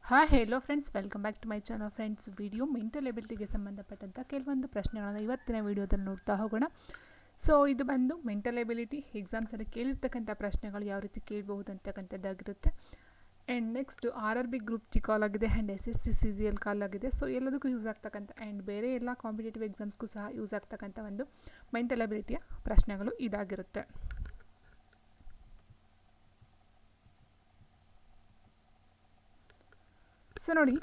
Hi hello friends, welcome back to my channel. Friends, video mental ಎಬಿಲಿಟಿಗೆ ಸಂಬಂಧಪಟ್ಟಂಥ ಕೆಲವೊಂದು ಪ್ರಶ್ನೆಗಳನ್ನು ಇವತ್ತಿನ ವಿಡಿಯೋದಲ್ಲಿ ನೋಡ್ತಾ ಹೋಗೋಣ. ಸೊ ಇದು ಬಂದು ಮೆಂಟಲ್ ಎಬಿಲಿಟಿ ಎಕ್ಸಾಮ್ಸಲ್ಲಿ ಕೇಳಿರ್ತಕ್ಕಂಥ ಪ್ರಶ್ನೆಗಳು ಯಾವ ರೀತಿ ಕೇಳಬಹುದು ಅಂತಕ್ಕಂಥದ್ದಾಗಿರುತ್ತೆ. And next RRB group D call ಆಗಿದೆ ಆ್ಯಂಡ್ SSC CGL ಕಾಲ್ ಆಗಿದೆ. ಸೊ ಎಲ್ಲದಕ್ಕೂ ಯೂಸ್ ಆಗ್ತಕ್ಕಂಥ ಆ್ಯಂಡ್ ಬೇರೆ ಎಲ್ಲ ಕಾಂಪಿಟೇಟಿವ್ ಎಕ್ಸಾಮ್ಸ್ಗೂ ಸಹ ಯೂಸ್ ಆಗ್ತಕ್ಕಂಥ ಒಂದು ಮೆಂಟಲ್ ಎಬಿಲಿಟಿಯ ಪ್ರಶ್ನೆಗಳು ಇದಾಗಿರುತ್ತೆ. ಸೊ ನೋಡಿ,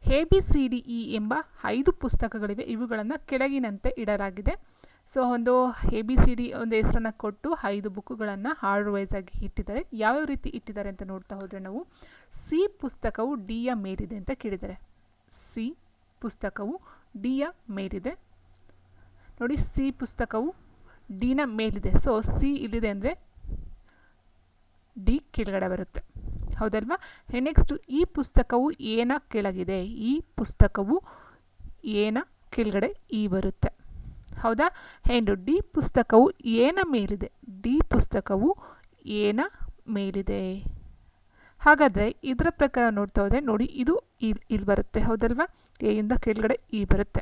ABCDE ಎಂಬ 5 ಪುಸ್ತಕಗಳಿವೆ. ಇವುಗಳನ್ನು ಕೆಳಗಿನಂತೆ ಇಡಲಾಗಿದೆ. ಸೊ ಒಂದು ABCD ಒಂದು ಹೆಸರನ್ನು ಕೊಟ್ಟು 5 ಬುಕ್ಗಳನ್ನು ಆರ್ಡರ್ ವೈಸ್ ಆಗಿ ಇಟ್ಟಿದ್ದಾರೆ. ಯಾವ್ಯಾವ ರೀತಿ ಇಟ್ಟಿದ್ದಾರೆ ಅಂತ ನೋಡ್ತಾ ಹೋದರೆ ನಾವು C ಪುಸ್ತಕವು Dಯ ಮೇಲಿದೆ ಅಂತ ಕೇಳಿದ್ದಾರೆ. C ಪುಸ್ತಕವು Dಯ ಮೇಲಿದೆ. ನೋಡಿ, C ಪುಸ್ತಕವು Dನ ಮೇಲಿದೆ. ಸೊ C ಇಲ್ಲಿದೆ ಅಂದರೆ D ಕೆಳಗಡೆ ಬರುತ್ತೆ, ಹೌದಲ್ವಾ? ನೆಕ್ಸ್ಟು ಈ ಪುಸ್ತಕವು ಏನ ಕೆಳಗಿದೆ. ಈ ಪುಸ್ತಕವು ಏನ ಕೆಳಗಡೆ ಈ ಬರುತ್ತೆ, ಹೌದಾ? ಆ್ಯಂಡ್ ಡಿ ಪುಸ್ತಕವು ಏನ ಮೇಲಿದೆ. ಡಿ ಪುಸ್ತಕವು ಏನ ಮೇಲಿದೆ. ಹಾಗಾದರೆ ಇದರ ಪ್ರಕಾರ ನೋಡ್ತಾ ಹೋದರೆ ನೋಡಿ, ಇದು ಇಲ್ಲಿ ಬರುತ್ತೆ, ಹೌದಲ್ವಾ? ಎಯಿಂದ ಕೆಳಗಡೆ ಈ ಬರುತ್ತೆ.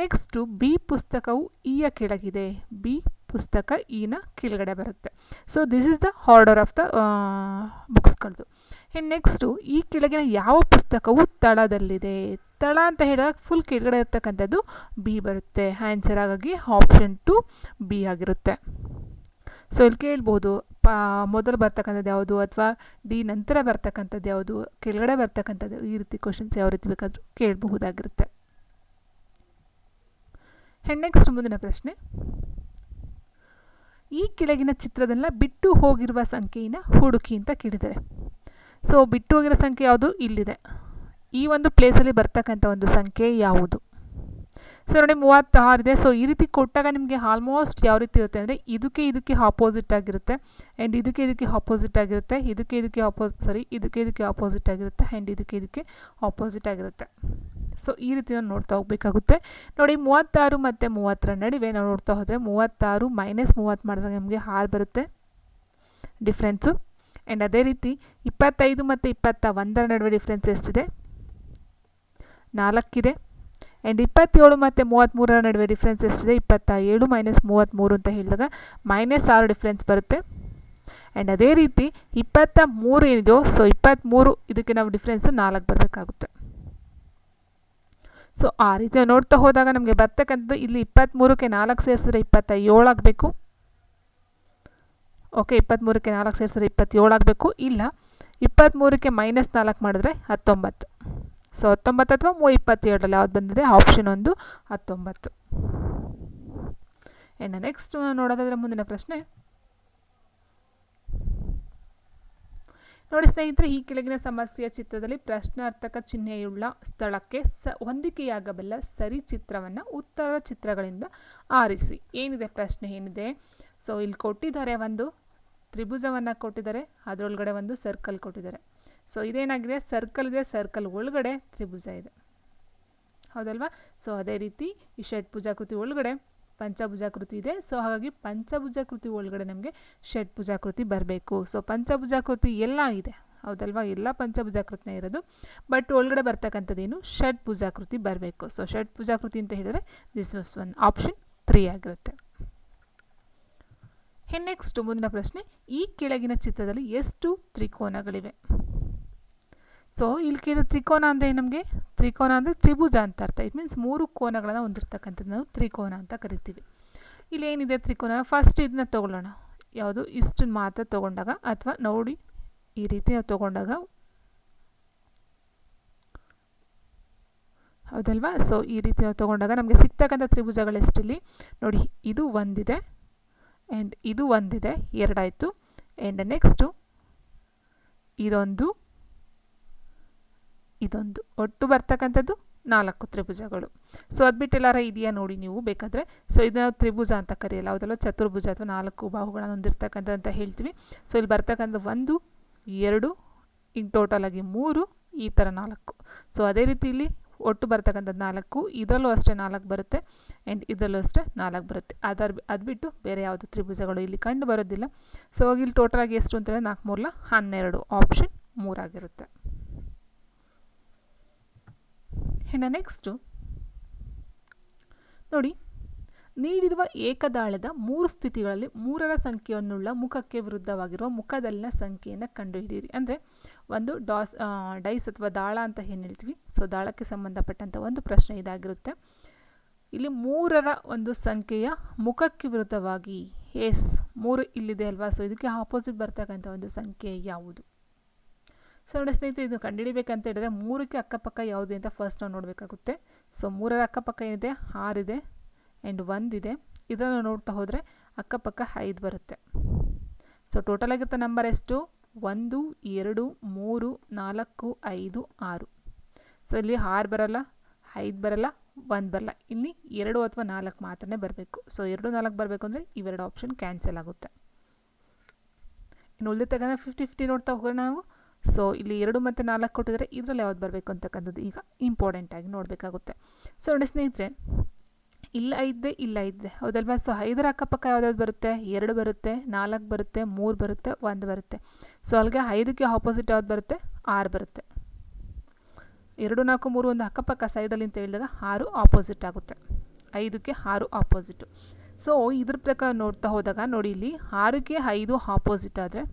ನೆಕ್ಸ್ಟು ಬಿ ಪುಸ್ತಕವು ಇಯ ಕೆಳಗಿದೆ. ಬಿ ಪುಸ್ತಕ ಇನ ಕೆಳಗಡೆ ಬರುತ್ತೆ. So this is the order of the ಬುಕ್ಸ್ಗಳದ್ದು. ನೆಕ್ಸ್ಟು ಈ ಕೆಳಗಿನ ಯಾವ ಪುಸ್ತಕವು ತಳದಲ್ಲಿದೆ. ತಳ ಅಂತ ಹೇಳಿದಾಗ ಫುಲ್ ಕೆಳಗಡೆ ಇರ್ತಕ್ಕಂಥದ್ದು ಬಿ ಬರುತ್ತೆ. ಆನ್ಸರ್ ಹಾಗಾಗಿ ಆಪ್ಷನ್ 2 ಬಿ ಆಗಿರುತ್ತೆ. ಸೊ ಇಲ್ಲಿ ಕೇಳ್ಬೋದು, ಮೊದಲು ಬರ್ತಕ್ಕಂಥದ್ದು ಯಾವುದು ಅಥವಾ ಡಿ ನಂತರ ಬರ್ತಕ್ಕಂಥದ್ದು ಯಾವುದು, ಕೆಳಗಡೆ ಬರ್ತಕ್ಕಂಥದ್ದು, ಈ ರೀತಿ ಕ್ವಶನ್ಸ್ ಯಾವ ರೀತಿ ಬೇಕಾದರೂ ಕೇಳಬಹುದಾಗಿರುತ್ತೆ. ನೆಕ್ಸ್ಟ್ ಮುಂದಿನ ಪ್ರಶ್ನೆ, ಈ ಕೆಳಗಿನ ಚಿತ್ರದಲ್ಲ ಬಿಟ್ಟು ಹೋಗಿರುವ ಸಂಖ್ಯೆಯನ್ನು ಹುಡುಕಿ ಅಂತ ಕೇಳಿದ್ದಾರೆ. ಸೊ ಬಿಟ್ಟು ಹೋಗಿರೋ ಸಂಖ್ಯೆ ಯಾವುದು? ಇಲ್ಲಿದೆ. ಈ ಒಂದು ಪ್ಲೇಸಲ್ಲಿ ಬರ್ತಕ್ಕಂಥ ಒಂದು ಸಂಖ್ಯೆ ಯಾವುದು? ಸೊ ನೋಡಿ, 36 ಇದೆ. ಸೊ ಈ ರೀತಿ ಕೊಟ್ಟಾಗ ನಿಮಗೆ ಆಲ್ಮೋಸ್ಟ್ ಯಾವ ರೀತಿ ಇರುತ್ತೆ ಅಂದರೆ ಇದಕ್ಕೆ ಆಪೋಸಿಟ್ ಆಗಿರುತ್ತೆ, ಆ್ಯಂಡ್ ಇದಕ್ಕೆ ಆಪೋಸಿಟ್ ಆಗಿರುತ್ತೆ, ಇದಕ್ಕೆ ಆಪೋಸಿಟ್ ಆಗಿರುತ್ತೆ, ಆ್ಯಂಡ್ ಇದಕ್ಕೆ ಆಪೋಸಿಟ್ ಆಗಿರುತ್ತೆ. ಸೊ ಈ ರೀತಿ ನಾವು ನೋಡ್ತಾ ಹೋಗಬೇಕಾಗುತ್ತೆ. ನೋಡಿ, 36 ಮತ್ತು 30ರ ನಡುವೆ ನಾವು ನೋಡ್ತಾ ಹೋದರೆ 36 - 30 ಮಾಡಿದಾಗ ನಮಗೆ 6 ಬರುತ್ತೆ ಡಿಫ್ರೆನ್ಸು. ಆ್ಯಂಡ್ ಅದೇ ರೀತಿ 25 ಮತ್ತು 21ರ ನಡುವೆ ಡಿಫ್ರೆನ್ಸ್ ಎಷ್ಟಿದೆ? 4 ಇದೆ. ಆ್ಯಂಡ್ 27 ಮತ್ತು 33ರ ನಡುವೆ ಡಿಫ್ರೆನ್ಸ್ ಎಷ್ಟಿದೆ? 27 - 33 ಅಂತ ಹೇಳಿದಾಗ -6 ಡಿಫ್ರೆನ್ಸ್ ಬರುತ್ತೆ. ಆ್ಯಂಡ್ ಅದೇ ರೀತಿ 23 ಏನಿದೆಯೋ, ಸೊ 23 ಇದಕ್ಕೆ ನಾವು ಡಿಫ್ರೆನ್ಸ್ 4 ಬರಬೇಕಾಗುತ್ತೆ. ಸೊ ಆ ರೀತಿ ನೋಡ್ತಾ ಹೋದಾಗ ನಮಗೆ ಬರ್ತಕ್ಕಂಥದ್ದು ಇಲ್ಲಿ 23ಕ್ಕೆ 4 ಸೇರಿಸಿದ್ರೆ 27 ಆಗಬೇಕು. ಓಕೆ, 23ಕ್ಕೆ 4 ಸೇರಿಸಿದ್ರೆ 27 ಆಗಬೇಕು. ಇಲ್ಲ, 23ಕ್ಕೆ -4 ಮಾಡಿದ್ರೆ 19. ಸೊ 19 ಅಥವಾ 27ರಲ್ಲಿ ಯಾವ್ದು ಬಂದಿದೆ? ಆಪ್ಷನ್ 1 19. ಆ್ಯಂಡ್ ನೆಕ್ಸ್ಟ್ ನೋಡೋದಾದರೆ ಮುಂದಿನ ಪ್ರಶ್ನೆ ನೋಡಿ ಸ್ನೇಹಿತರೆ, ಈ ಕೆಳಗಿನ ಸಮಸ್ಯೆಯ ಚಿತ್ರದಲ್ಲಿ ಪ್ರಶ್ನಾರ್ಥಕ ಚಿಹ್ನೆಯುಳ್ಳ ಸ್ಥಳಕ್ಕೆ ಹೊಂದಿಕೆಯಾಗಬಲ್ಲ ಸರಿ ಚಿತ್ರವನ್ನು ಉತ್ತರದ ಚಿತ್ರಗಳಿಂದ ಆರಿಸಿ. ಏನಿದೆ ಪ್ರಶ್ನೆ? ಏನಿದೆ? ಸೊ ಇಲ್ಲಿ ಕೊಟ್ಟಿದ್ದಾರೆ, ಒಂದು ತ್ರಿಭುಜವನ್ನು ಕೊಟ್ಟಿದ್ದಾರೆ, ಅದರೊಳಗಡೆ ಒಂದು ಸರ್ಕಲ್ ಕೊಟ್ಟಿದ್ದಾರೆ. ಸೊ ಇದೇನಾಗಿದೆ? ಸರ್ಕಲ್ ಇದೆ, ಸರ್ಕಲ್ ಒಳಗಡೆ ತ್ರಿಭುಜ ಇದೆ, ಹೌದಲ್ವಾ? ಸೊ ಅದೇ ರೀತಿ ಈ ಷಡ್ಭುಜಾಕೃತಿ ಒಳಗಡೆ ಪಂಚಭುಜಾಕೃತಿ ಇದೆ. ಸೊ ಹಾಗಾಗಿ ಪಂಚಭುಜಾಕೃತಿ ಒಳಗಡೆ ನಮಗೆ ಷಡ್ಭುಜಾಕೃತಿ ಬರಬೇಕು. ಸೊ ಪಂಚಭುಜಾಕೃತಿ ಎಲ್ಲ ಇದೆ, ಹೌದಲ್ವಾ? ಎಲ್ಲ ಪಂಚಭುಜಾಕೃತಿನೇ ಇರೋದು, ಬಟ್ ಒಳಗಡೆ ಬರ್ತಕ್ಕಂಥದ್ದೇನು? ಷಡ್ಭುಜಾಕೃತಿ ಬರಬೇಕು. ಸೊ ಷಡ್ಭುಜಾಕೃತಿ ಅಂತ ಹೇಳಿದರೆ ದಿಸ್ ವಾಸ್ ಒನ್ ಆಪ್ಷನ್ 3 ಆಗಿರುತ್ತೆ. ನೆಕ್ಸ್ಟ್ ಮುಂದಿನ ಪ್ರಶ್ನೆ, ಈ ಕೆಳಗಿನ ಚಿತ್ರದಲ್ಲಿ ಎಷ್ಟು ತ್ರಿಕೋನಗಳಿವೆ? ಸೊ ಇಲ್ಲಿ ಕೇಳೋ ತ್ರಿಕೋನ ಅಂದರೆ ನಮಗೆ ತ್ರಿಕೋನ ಅಂದರೆ ತ್ರಿಭುಜ ಅಂತ ಅರ್ಥ. ಇಟ್ ಮೀನ್ಸ್ 3 ಕೋನಗಳನ್ನು ಹೊಂದಿರತಕ್ಕಂಥದ್ದು ನಾವು ತ್ರಿಕೋನ ಅಂತ ಕರಿತೀವಿ. ಇಲ್ಲಿ ಏನಿದೆ ತ್ರಿಕೋನ? ಫಸ್ಟ್ ಇದನ್ನ ತೊಗೊಳ್ಳೋಣ. ಯಾವುದು? ಇಷ್ಟನ್ನು ಮಾತ್ರ ತೊಗೊಂಡಾಗ, ಅಥವಾ ನೋಡಿ ಈ ರೀತಿ ನಾವು ತೊಗೊಂಡಾಗ, ಹೌದಲ್ವಾ? ಸೊ ಈ ರೀತಿ ನಾವು ತೊಗೊಂಡಾಗ ನಮಗೆ ಸಿಗ್ತಕ್ಕಂಥ ತ್ರಿಭುಜಗಳು ಎಷ್ಟಿಲ್ಲಿ ನೋಡಿ, ಇದು ಒಂದಿದೆ, ಆ್ಯಂಡ್ ಇದು ಒಂದಿದೆ, 2 ಆಯಿತು. ಆ್ಯಂಡ್ ನೆಕ್ಸ್ಟು ಇದೊಂದು, ಒಟ್ಟು ಬರ್ತಕ್ಕಂಥದ್ದು 4 ತ್ರಿಭುಜಗಳು. ಸೊ ಅದು ಬಿಟ್ಟು ಎಲ್ಲಾರ ಇದೆಯಾ ನೋಡಿ ನೀವು ಬೇಕಾದರೆ. ಸೊ ಇದನ್ನು ನಾವು ತ್ರಿಭುಜ ಅಂತ ಕರೆಯಲ್ಲ, ಹೌದಲ್ಲ? ಚತುರ್ಭುಜ ಅಥವಾ 4 ಬಾಹುಗಳನ್ನು ಹೊಂದಿರತಕ್ಕಂಥದ್ದು ಅಂತ ಹೇಳ್ತೀವಿ. ಸೊ ಇಲ್ಲಿ ಬರ್ತಕ್ಕಂಥ 1 2 ಈಗ ಟೋಟಲ್ ಆಗಿ 3, ಈ ಥರ 4. ಸೊ ಅದೇ ರೀತಿ ಇಲ್ಲಿ ಒಟ್ಟು ಬರ್ತಕ್ಕಂಥದ್ದು 4, ಇದರಲ್ಲೂ ಅಷ್ಟೇ 4 ಬರುತ್ತೆ, ಆ್ಯಂಡ್ ಇದರಲ್ಲೂ ಅಷ್ಟೇ 4 ಬರುತ್ತೆ. ಅದು ಬಿಟ್ಟು ಬೇರೆ ಯಾವುದು ತ್ರಿಭುಜಗಳು ಇಲ್ಲಿ ಕಂಡು ಬರೋದಿಲ್ಲ. ಸೊ ಇಲ್ಲಿ ಟೋಟಲ್ ಆಗಿ ಎಷ್ಟು ಅಂತಂದರೆ 4 3 12, ಆಪ್ಷನ್ 3 ಆಗಿರುತ್ತೆ. ಇನ್ನು ನೆಕ್ಸ್ಟು ನೋಡಿ, ನೀಡಿರುವ ಏಕದಾಳದ 3 ಸ್ಥಿತಿಗಳಲ್ಲಿ 3ರ ಸಂಖ್ಯೆಯನ್ನುಳ್ಳ ಮುಖಕ್ಕೆ ವಿರುದ್ಧವಾಗಿರುವ ಮುಖದಲ್ಲಿನ ಸಂಖ್ಯೆಯನ್ನು ಕಂಡುಹಿಡಿಯಿರಿ. ಅಂದರೆ ಒಂದು ಡೈಸ್ ಅಥವಾ ದಾಳ ಅಂತ ಏನು ಹೇಳ್ತೀವಿ, ಸೊ ದಾಳಕ್ಕೆ ಸಂಬಂಧಪಟ್ಟಂಥ ಒಂದು ಪ್ರಶ್ನೆ ಇದಾಗಿರುತ್ತೆ. ಇಲ್ಲಿ 3ರ ಒಂದು ಸಂಖ್ಯೆಯ ಮುಖಕ್ಕೆ ವಿರುದ್ಧವಾಗಿ 3 ಇಲ್ಲಿದೆ ಅಲ್ವಾ, ಸೊ ಇದಕ್ಕೆ ಆಪೋಸಿಟ್ ಬರ್ತಕ್ಕಂಥ ಒಂದು ಸಂಖ್ಯೆ ಯಾವುದು? ಸೊ ನೋಡಿ ಸ್ನೇಹಿತರೆ, ಇದು ಕಂಡುಹಿಡಿಬೇಕಂತ ಹೇಳಿದ್ರೆ 3ಕ್ಕೆ ಅಕ್ಕಪಕ್ಕ ಯಾವುದು ಅಂತ ಫಸ್ಟ್ ನಾವು ನೋಡಬೇಕಾಗುತ್ತೆ. ಸೊ 3ರ ಅಕ್ಕಪಕ್ಕ ಏನಿದೆ, 6 ಇದೆ ಆ್ಯಂಡ್ 1 ಇದೆ. ಇದನ್ನು ನೋಡ್ತಾ ಹೋದರೆ ಅಕ್ಕಪಕ್ಕ 5 ಬರುತ್ತೆ. ಸೊ ಟೋಟಲ್ ಆಗಿರುತ್ತೆ ನಂಬರ್ ಎಷ್ಟು? 1 2 3 4 5 6. ಸೊ ಇಲ್ಲಿ 6 ಬರಲ್ಲ, 5 ಬರಲ್ಲ, 1 ಬರಲ್ಲ. ಇಲ್ಲಿ 2 ಅಥವಾ 4 ಮಾತ್ರನೇ ಬರಬೇಕು. ಸೊ 2 4 ಬರಬೇಕು ಅಂದರೆ ಇವೆರಡು ಆಪ್ಷನ್ ಕ್ಯಾನ್ಸಲ್ ಆಗುತ್ತೆ. ಇನ್ನು ಉಳಿದಿರ್ತಕ್ಕಂಥ 50-50 ನೋಡ್ತಾ ಹೋಗೋಣ ನಾವು. ಸೊ ಇಲ್ಲಿ 2 ಮತ್ತು 4 ಕೊಟ್ಟಿದ್ದಾರೆ, ಇದರಲ್ಲಿ ಯಾವ್ದು ಬರಬೇಕು ಅಂತಕ್ಕಂಥದ್ದು ಈಗ ಇಂಪಾರ್ಟೆಂಟಾಗಿ ನೋಡಬೇಕಾಗುತ್ತೆ. ಸೊ ನೋಡಿ ಸ್ನೇಹಿತರೆ, ಇಲ್ಲ ಇದ್ದೆ ಇಲ್ಲ ಇದ್ದೆ ಹೌದಲ್ವಾ. ಸೊ 5ರ ಅಕ್ಕಪಕ್ಕ ಯಾವ್ದಾದ್ರು ಬರುತ್ತೆ? 2 ಬರುತ್ತೆ, 4 ಬರುತ್ತೆ, 3 ಬರುತ್ತೆ, 1 ಬರುತ್ತೆ. ಸೊ ಅಲ್ಲಿಗೆ 5ಕ್ಕೆ ಆಪೋಸಿಟ್ ಯಾವ್ದು ಬರುತ್ತೆ? 6 ಬರುತ್ತೆ. 2 4 3 ಒಂದು ಅಕ್ಕಪಕ್ಕ ಸೈಡಲ್ಲಿ ಅಂತ ಹೇಳಿದಾಗ 6 ಆಪೋಸಿಟ್ ಆಗುತ್ತೆ. 5ಕ್ಕೆ 6 ಆಪೋಸಿಟು. ಸೊ ಇದ್ರ ಪ್ರಕಾರ ನೋಡ್ತಾ ಹೋದಾಗ ನೋಡಿ, ಇಲ್ಲಿ 6ಕ್ಕೆ 5 ಆಪೋಸಿಟ್ ಆದರೆ,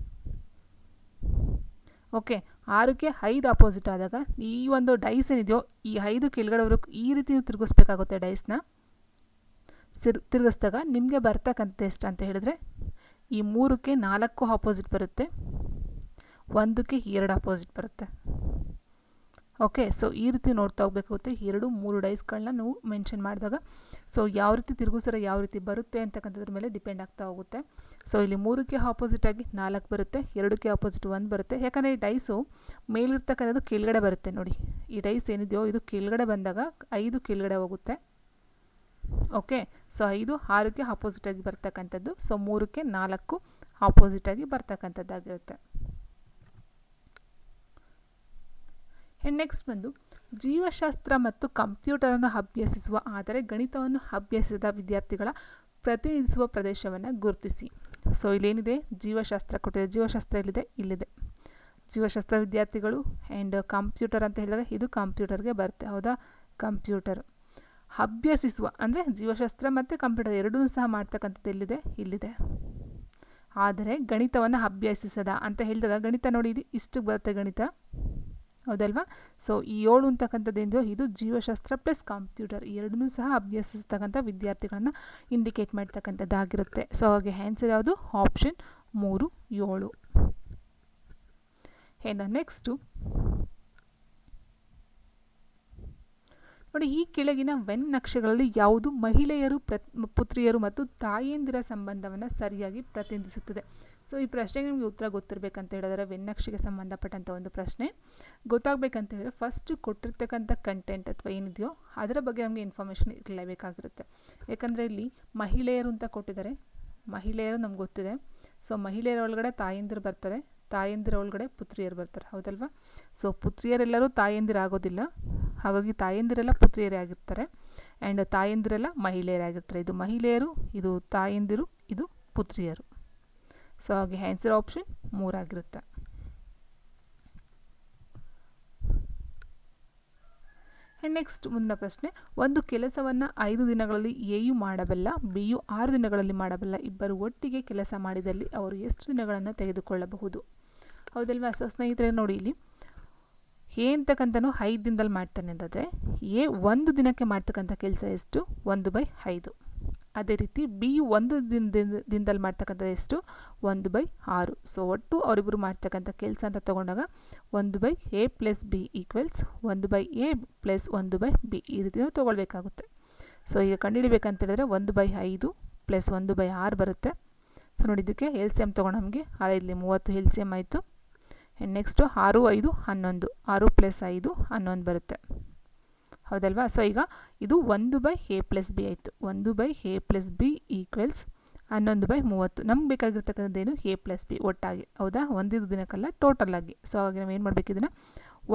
ಓಕೆ 6ಕ್ಕೆ 5 ಆಪೋಸಿಟ್ ಆದಾಗ ಈ ಒಂದು ಡೈಸ್ ಏನಿದೆಯೋ ಈ 5 ಕೆಳಗಡೆವರೆಗೂ ಈ ರೀತಿ ನೀವು ತಿರುಗಿಸ್ಬೇಕಾಗುತ್ತೆ. ಡೈಸ್ನ ತಿರುಗಿಸಿದಾಗ ನಿಮಗೆ ಬರ್ತಕ್ಕಂಥ ಎಷ್ಟು ಅಂತ ಹೇಳಿದ್ರೆ, ಈ 3ಕ್ಕೆ 4 ಆಪೋಸಿಟ್ ಬರುತ್ತೆ, 1ಕ್ಕೆ 2 ಆಪೋಸಿಟ್ ಬರುತ್ತೆ. ಓಕೆ, ಸೊ ಈ ರೀತಿ ನೋಡ್ತಾ ಹೋಗ್ಬೇಕಾಗುತ್ತೆ. 2 3 ಡೈಸ್ಗಳನ್ನ ನಾವು ಮೆನ್ಷನ್ ಮಾಡಿದಾಗ ಸೊ ಯಾವ ರೀತಿ ತಿರುಗಿಸಿದ್ರೆ ಯಾವ ರೀತಿ ಬರುತ್ತೆ ಅಂತಕ್ಕಂಥದ್ರ ಮೇಲೆ ಡಿಪೆಂಡ್ ಆಗ್ತಾ ಹೋಗುತ್ತೆ. ಸೊ ಇಲ್ಲಿ 3ಕ್ಕೆ ಆಪೋಸಿಟಾಗಿ 4 ಬರುತ್ತೆ, 2ಕ್ಕೆ ಆಪೋಸಿಟ್ 1 ಬರುತ್ತೆ. ಯಾಕಂದರೆ ಈ ಡೈಸು ಮೇಲಿರ್ತಕ್ಕಂಥದ್ದು ಕೆಳಗಡೆ ಬರುತ್ತೆ. ನೋಡಿ ಈ ಡೈಸ್ ಏನಿದೆಯೋ ಇದು ಕೆಳಗಡೆ ಬಂದಾಗ 5 ಕೆಳಗಡೆ ಹೋಗುತ್ತೆ. ಓಕೆ, ಸೊ 5 6ಕ್ಕೆ ಆಪೋಸಿಟಾಗಿ ಬರ್ತಕ್ಕಂಥದ್ದು. ಸೊ 3ಕ್ಕೆ 4 ಆಪೋಸಿಟಾಗಿ ಬರ್ತಕ್ಕಂಥದ್ದಾಗಿರುತ್ತೆ. ನೆಕ್ಸ್ಟ್ ಬಂದು ಜೀವಶಾಸ್ತ್ರ ಮತ್ತು ಕಂಪ್ಯೂಟರನ್ನು ಅಭ್ಯಸಿಸುವ ಆದರೆ ಗಣಿತವನ್ನು ಅಭ್ಯಸಿಸದ ವಿದ್ಯಾರ್ಥಿಗಳ ಪ್ರತಿನಿಧಿಸುವ ಪ್ರದೇಶವನ್ನು ಗುರುತಿಸಿ. ಸೊ ಇಲ್ಲೇನಿದೆ, ಜೀವಶಾಸ್ತ್ರ ಕೊಟ್ಟಿದೆ. ಜೀವಶಾಸ್ತ್ರ ಎಲ್ಲಿದೆ? ಇಲ್ಲಿದೆ. ಜೀವಶಾಸ್ತ್ರ ವಿದ್ಯಾರ್ಥಿಗಳು ಆ್ಯಂಡ್ ಕಂಪ್ಯೂಟರ್ ಅಂತ ಹೇಳಿದಾಗ ಇದು ಕಂಪ್ಯೂಟರ್ಗೆ ಬರುತ್ತೆ. ಹೌದಾ, ಕಂಪ್ಯೂಟರ್. ಅಭ್ಯಸಿಸುವ ಅಂದರೆ ಜೀವಶಾಸ್ತ್ರ ಮತ್ತು ಕಂಪ್ಯೂಟರ್ ಎರಡೂ ಸಹ ಮಾಡ್ತಕ್ಕಂಥದ್ದು ಎಲ್ಲಿದೆ? ಇಲ್ಲಿದೆ. ಆದರೆ ಗಣಿತವನ್ನು ಅಭ್ಯಸಿಸದ ಅಂತ ಹೇಳಿದಾಗ ಗಣಿತ ನೋಡಿ, ಇದು ಇಷ್ಟು ಬರುತ್ತೆ ಗಣಿತ, ಹೌದಲ್ವಾ. ಸೊ ಈ 7 ಅಂತಕ್ಕಂಥದ್ದೇನಿದೆಯೋ ಇದು ಜೀವಶಾಸ್ತ್ರ ಪ್ಲಸ್ ಕಂಪ್ಯೂಟರ್ ಎರಡನ್ನೂ ಸಹ ಅಭ್ಯಸಿಸ್ತಕ್ಕಂಥ ವಿದ್ಯಾರ್ಥಿಗಳನ್ನು ಇಂಡಿಕೇಟ್ ಮಾಡ್ತಕ್ಕಂಥದ್ದಾಗಿರುತ್ತೆ. ಸೊ ಹಾಗೆ ಆನ್ಸರ್ ಯಾವುದು? ಆಪ್ಷನ್ 3 7. ಆ್ಯಂಡ್ ನೆಕ್ಸ್ಟು ನೋಡಿ, ಈ ಕೆಳಗಿನ ವೆನ್ ನಕ್ಷೆಗಳಲ್ಲಿ ಯಾವುದು ಮಹಿಳೆಯರು ಪುತ್ರಿಯರು ಮತ್ತು ತಾಯಂದಿರ ಸಂಬಂಧವನ್ನು ಸರಿಯಾಗಿ ಪ್ರತಿನಿಧಿಸುತ್ತದೆ? ಸೊ ಈ ಪ್ರಶ್ನೆಗೆ ನಿಮಗೆ ಉತ್ತರ ಗೊತ್ತಿರಬೇಕಂತ ಹೇಳಿದ್ರೆ, ವೆನ್ ನಕ್ಷೆಗೆ ಸಂಬಂಧಪಟ್ಟಂಥ ಒಂದು ಪ್ರಶ್ನೆ ಗೊತ್ತಾಗಬೇಕಂತ ಹೇಳಿದ್ರೆ ಫಸ್ಟ್ ಕೊಟ್ಟಿರ್ತಕ್ಕಂಥ ಕಂಟೆಂಟ್ ಅಥವಾ ಏನಿದೆಯೋ ಅದರ ಬಗ್ಗೆ ನಮಗೆ ಇನ್ಫಾರ್ಮೇಷನ್ ಇರಲೇಬೇಕಾಗಿರುತ್ತೆ. ಯಾಕಂದರೆ ಇಲ್ಲಿ ಮಹಿಳೆಯರು ಅಂತ ಕೊಟ್ಟಿದ್ದಾರೆ, ಮಹಿಳೆಯರು ನಮ್ಗೆ ಗೊತ್ತಿದೆ. ಸೊ ಮಹಿಳೆಯರ ಒಳಗಡೆ ತಾಯಂದಿರು ಬರ್ತಾರೆ, ತಾಯಂದಿರ ಒಳಗಡೆ ಪುತ್ರಿಯರು ಬರ್ತಾರೆ, ಹೌದಲ್ವಾ. ಸೊ ಪುತ್ರಿಯರೆಲ್ಲರೂ ತಾಯಂದಿರು ಆಗೋದಿಲ್ಲ, ಹಾಗಾಗಿ ತಾಯಂದಿರೆಲ್ಲ ಪುತ್ರಿಯರೇ ಆಗಿರ್ತಾರೆ ಆ್ಯಂಡ್ ತಾಯಂದಿರೆಲ್ಲ ಮಹಿಳೆಯರೇ ಆಗಿರ್ತಾರೆ. ಇದು ಮಹಿಳೆಯರು, ಇದು ತಾಯಂದಿರು, ಇದು ಪುತ್ರಿಯರು. ಸೊ ಹಾಗೆ ಆನ್ಸರ್ ಆಪ್ಷನ್ 3 ಆಗಿರುತ್ತೆ. ನೆಕ್ಸ್ಟ್ ಮುಂದಿನ ಪ್ರಶ್ನೆ, ಒಂದು ಕೆಲಸವನ್ನು 5 ದಿನಗಳಲ್ಲಿ ಎಯು ಮಾಡಬಲ್ಲ, ಬಿಯು 6 ದಿನಗಳಲ್ಲಿ ಮಾಡಬಲ್ಲ ಇಬ್ಬರು ಒಟ್ಟಿಗೆ ಕೆಲಸ ಮಾಡಿದಲ್ಲಿ ಅವರು ಎಷ್ಟು ದಿನಗಳನ್ನು ತೆಗೆದುಕೊಳ್ಳಬಹುದು? ಹೌದಲ್ವಾ. ಸೊ ಸ್ನೇಹಿತರೆ ನೋಡಿ, ಇಲ್ಲಿ ಎ ಅಂತಕ್ಕಂಥನು 5 ದಿನದಲ್ಲಿ ಮಾಡ್ತಾನೆ ಅಂತಂದರೆ ಎ 1 ದಿನಕ್ಕೆ ಮಾಡ್ತಕ್ಕಂಥ ಕೆಲಸ ಎಷ್ಟು? 1/5. ಅದೇ ರೀತಿ ಬಿ 1 ದಿನದಲ್ಲಿ ಮಾಡ್ತಕ್ಕಂಥ ಎಷ್ಟು? 1/6. ಸೊ ಒಟ್ಟು ಅವರಿಬ್ಬರು ಮಾಡ್ತಕ್ಕಂಥ ಕೆಲಸ ಅಂತ ತೊಗೊಂಡಾಗ 1/a + b = 1/a + 1/b ಈ ರೀತಿ ನಾವು ತೊಗೊಳ್ಬೇಕಾಗುತ್ತೆ. ಸೊ ಈಗ ಕಂಡುಹಿಡಿಬೇಕಂತ ಹೇಳಿದ್ರೆ 1/5 + 1/6 ಬರುತ್ತೆ. ಸೊ ನೋಡಿ, ಇದಕ್ಕೆ ಎಲ್ ಸಿ ಎಮ್ ತೊಗೊಂಡು ನಮಗೆ ಇಲ್ಲಿ 30 ಎಲ್ ಸಿ ಎಮ್ ಆಯಿತು. ನೆಕ್ಸ್ಟು 6 5 11, 6 + 5 11 ಬರುತ್ತೆ, ಹೌದಲ್ವಾ. ಸೊ ಈಗ ಇದು 1/a + b ಆಯಿತು. 1/a + b = 11/30. ನಮ್ಗೆ ಬೇಕಾಗಿರ್ತಕ್ಕಂಥದ್ದೇನು? a + b ಒಟ್ಟಾಗಿ, ಹೌದಾ, ಒಂದಿದು ದಿನಕ್ಕಲ್ಲ, ಟೋಟಲ್ ಆಗಿ. ಸೊ ಹಾಗಾಗಿ ನಾವು ಏನು ಮಾಡಬೇಕು, ಇದನ್ನು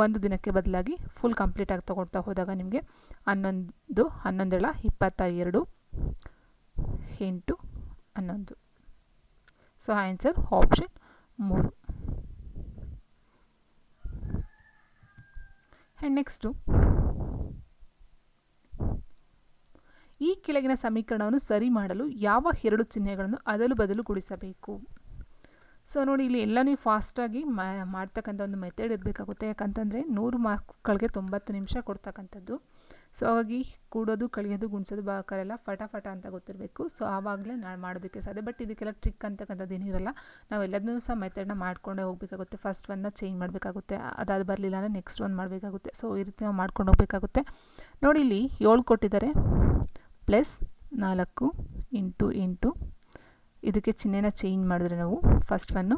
1 ದಿನಕ್ಕೆ ಬದಲಾಗಿ ಫುಲ್ ಕಂಪ್ಲೀಟಾಗಿ ತೊಗೊಳ್ತಾ ಹೋದಾಗ ನಿಮಗೆ 11 11 22 8 11. So answer option 3. And next ಕೆಳಗಿನ ಸಮೀಕರಣವನ್ನು ಸರಿ ಮಾಡಲು ಯಾವ 2 ಚಿಹ್ನೆಗಳನ್ನು ಅದಲು ಬದಲು ಗುಣಿಸಬೇಕು? ಸೊ ನೋಡಿ, ಇಲ್ಲಿ ಎಲ್ಲ ನೀವು ಫಾಸ್ಟಾಗಿ ಮಾಡ್ತಕ್ಕಂಥ ಒಂದು ಮೆಥಡ್ ಇರಬೇಕಾಗುತ್ತೆ. ಯಾಕಂತಂದರೆ 100 ಮಾರ್ಕ್ಸ್ಗಳಿಗೆ 90 ನಿಮಿಷ ಕೊಡ್ತಕ್ಕಂಥದ್ದು. ಸೊ ಹಾಗಾಗಿ ಕೂಡೋದು, ಕಳಿಯೋದು, ಗುಣಿಸೋದು ಬೇಕಾರೆಲ್ಲ ಫಟಾಫಟ ಅಂತ ಗೊತ್ತಿರಬೇಕು. ಸೊ ಆವಾಗಲೇ ನಾನು ಮಾಡೋದಕ್ಕೆ ಸಾಧ್ಯ. ಬಟ್ ಇದಕ್ಕೆಲ್ಲ ಟ್ರಿಕ್ ಅಂತಕ್ಕಂಥದ್ದು ಏನಿರಲ್ಲ. ನಾವೆಲ್ಲದನ್ನೂ ಸಹ ಮೆಥಡ್ನ ಮಾಡ್ಕೊಂಡೇ ಹೋಗಬೇಕಾಗುತ್ತೆ. ಫಸ್ಟ್ ಒಂದನ್ನ ಚೇಂಜ್ ಮಾಡಬೇಕಾಗುತ್ತೆ, ಅದಾದ ಬರಲಿಲ್ಲ ಅಂದರೆ ನೆಕ್ಸ್ಟ್ ಒಂದು ಮಾಡಬೇಕಾಗುತ್ತೆ. ಸೊ ಈ ರೀತಿ ನಾವು ಮಾಡ್ಕೊಂಡು ಹೋಗಬೇಕಾಗುತ್ತೆ. ನೋಡಿ, ಇಲ್ಲಿ 7 ಕೊಟ್ಟಿದ್ದಾರೆ, ಪ್ಲಸ್ 4 ಇಂಟು 8. ಇದಕ್ಕೆ ಚಿಹ್ನೆನ ಚೇಂಜ್ ಮಾಡಿದ್ರೆ ನಾವು first one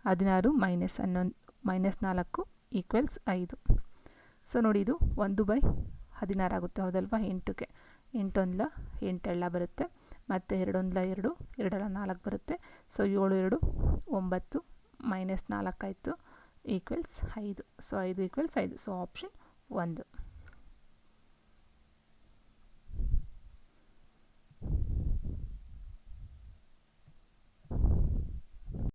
16 minus 11 minus 4 equals 5. So ನೋಡಿ, ಇದು 1/16 ಆಗುತ್ತೆ, ಹೌದಲ್ವಾ? 8ಕ್ಕೆ 8 1 8 ಎಳ್ಳ ಬರುತ್ತೆ, ಮತ್ತು 2 1 2 2 4 ಬರುತ್ತೆ. ಸೊ 7 2 9 ಮೈನಸ್ 4 ಆಯಿತು equals 5. So 5 equals 5. So option 1.